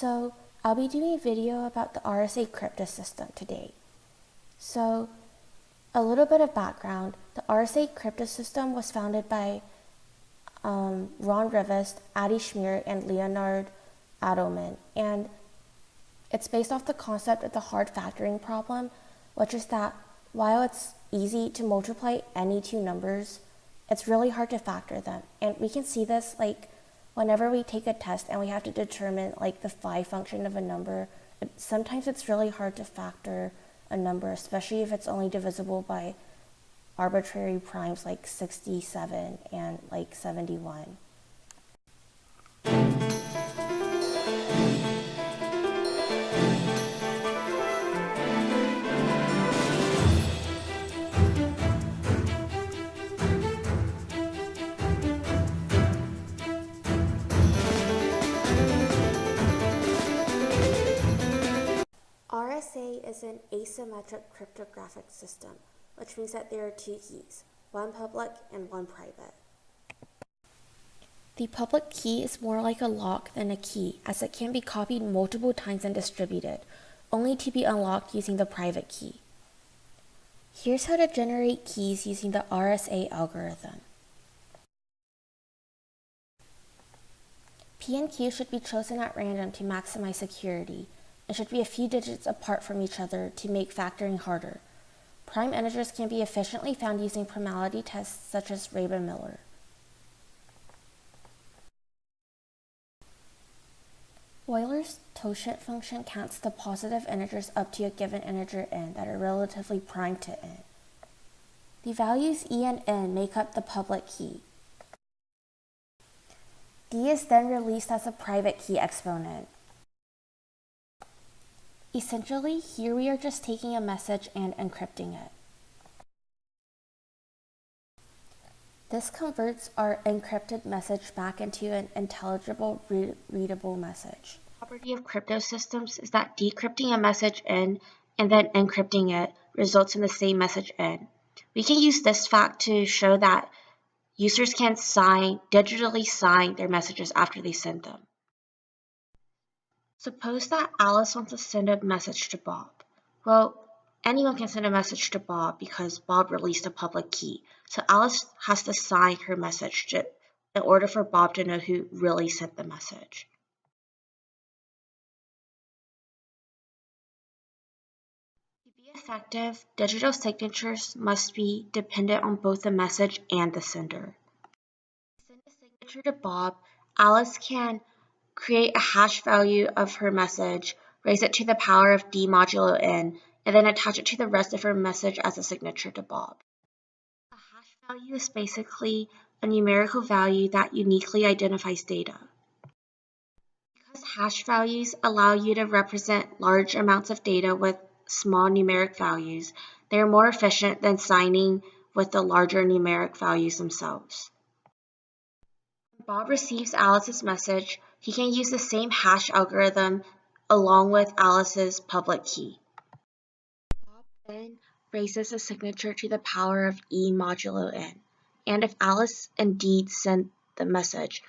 So I'll be doing a video about the RSA Cryptosystem today. So a little bit of background, the RSA Cryptosystem was founded by Ron Rivest, Adi Schmier, and Leonard Adelman, and it's based off the concept of the hard factoring problem, which is that while it's easy to multiply any two numbers, it's really hard to factor them. And we can see this whenever we take a test and we have to determine the phi function of a number. Sometimes it's really hard to factor a number, especially if it's only divisible by arbitrary primes like 67 and 71. RSA is an asymmetric cryptographic system, which means that there are two keys, one public and one private. The public key is more like a lock than a key, as it can be copied multiple times and distributed, only to be unlocked using the private key. Here's how to generate keys using the RSA algorithm. P and Q should be chosen at random to maximize security, and should be a few digits apart from each other to make factoring harder. Prime integers can be efficiently found using primality tests such as Rabin-Miller. Euler's totient function counts the positive integers up to a given integer n that are relatively prime to n. The values e and n make up the public key. D is then released as a private key exponent. Essentially, here we are just taking a message and encrypting it. This converts our encrypted message back into an intelligible, readable message. The property of crypto systems is that decrypting a message n and then encrypting it results in the same message n. We can use this fact to show that users can digitally sign their messages after they send them. Suppose that Alice wants to send a message to Bob. Well, anyone can send a message to Bob because Bob released a public key. So Alice has to sign her message in order for Bob to know who really sent the message. To be effective, digital signatures must be dependent on both the message and the sender. To send a signature to Bob, Alice can create a hash value of her message, raise it to the power of d modulo n, and then attach it to the rest of her message as a signature to Bob. A hash value is basically a numerical value that uniquely identifies data. Because hash values allow you to represent large amounts of data with small numeric values, they are more efficient than signing with the larger numeric values themselves. When Bob receives Alice's message, he can use the same hash algorithm along with Alice's public key. Bob then raises a signature to the power of e modulo n, and if Alice indeed sent the message,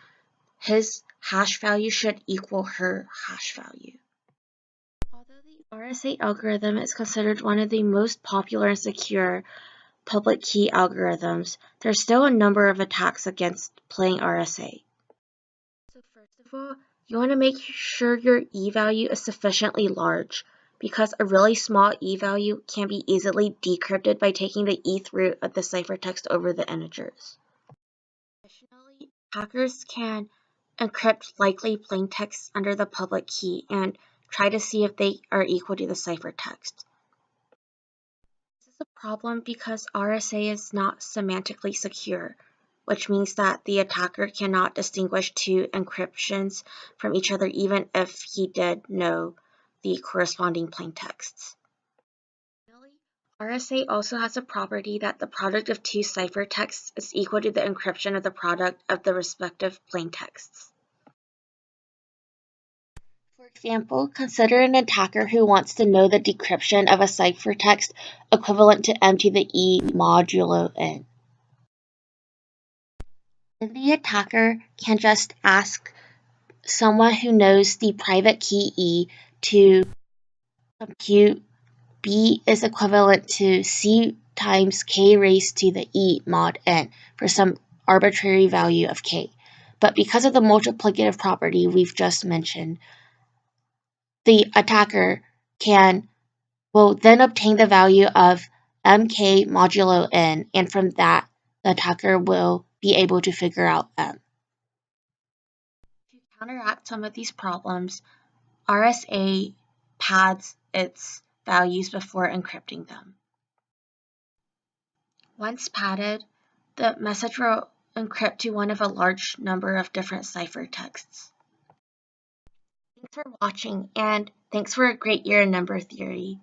his hash value should equal her hash value. Although the RSA algorithm is considered one of the most popular and secure public key algorithms, there's still a number of attacks against playing RSA. So first of all, you want to make sure your e value is sufficiently large, because a really small e value can be easily decrypted by taking the eth root of the ciphertext over the integers. Additionally, hackers can encrypt likely plaintext under the public key and try to see if they are equal to the ciphertext. This is a problem because RSA is not semantically secure, which means that the attacker cannot distinguish two encryptions from each other even if he did know the corresponding plaintexts. Finally, RSA also has a property that the product of two ciphertexts is equal to the encryption of the product of the respective plaintexts. For example, consider an attacker who wants to know the decryption of a ciphertext equivalent to m to the e modulo n. Then the attacker can just ask someone who knows the private key E to compute B is equivalent to C times K raised to the E mod N for some arbitrary value of K. But because of the multiplicative property we've just mentioned, the attacker will then obtain the value of mk modulo n, and from that, the attacker will be able to figure out m. To counteract some of these problems, RSA pads its values before encrypting them. Once padded, the message will encrypt to one of a large number of different ciphertexts. Thanks for watching, and thanks for a great year in number theory.